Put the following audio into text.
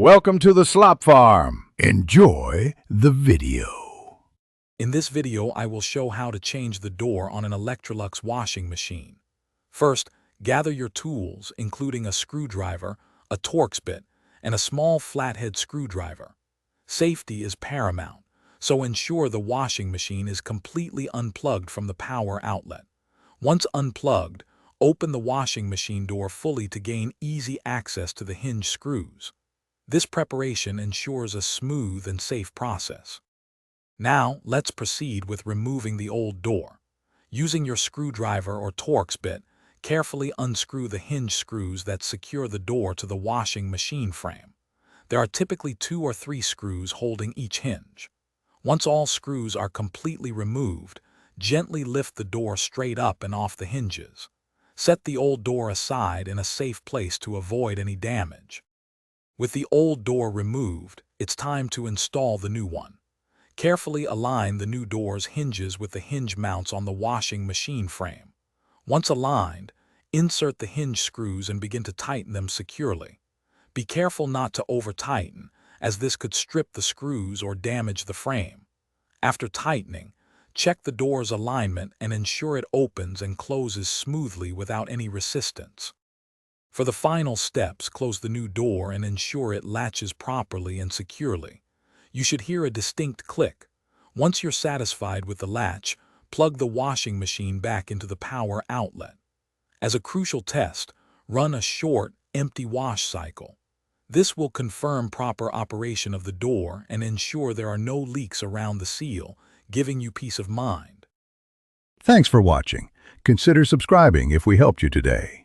Welcome to the Slop Farm. Enjoy the video. In this video, I will show how to change the door on an Electrolux washing machine. First, gather your tools, including a screwdriver, a Torx bit, and a small flathead screwdriver. Safety is paramount, so ensure the washing machine is completely unplugged from the power outlet. Once unplugged, open the washing machine door fully to gain easy access to the hinge screws. This preparation ensures a smooth and safe process. Now, let's proceed with removing the old door. Using your screwdriver or Torx bit, carefully unscrew the hinge screws that secure the door to the washing machine frame. There are typically 2 or 3 screws holding each hinge. Once all screws are completely removed, gently lift the door straight up and off the hinges. Set the old door aside in a safe place to avoid any damage. With the old door removed, it's time to install the new one. Carefully align the new door's hinges with the hinge mounts on the washing machine frame. Once aligned, insert the hinge screws and begin to tighten them securely. Be careful not to over-tighten, as this could strip the screws or damage the frame. After tightening, check the door's alignment and ensure it opens and closes smoothly without any resistance. For the final steps, close the new door and ensure it latches properly and securely. You should hear a distinct click. Once you're satisfied with the latch, plug the washing machine back into the power outlet. As a crucial test, run a short, empty wash cycle. This will confirm proper operation of the door and ensure there are no leaks around the seal, giving you peace of mind. Thanks for watching. Consider subscribing if we helped you today.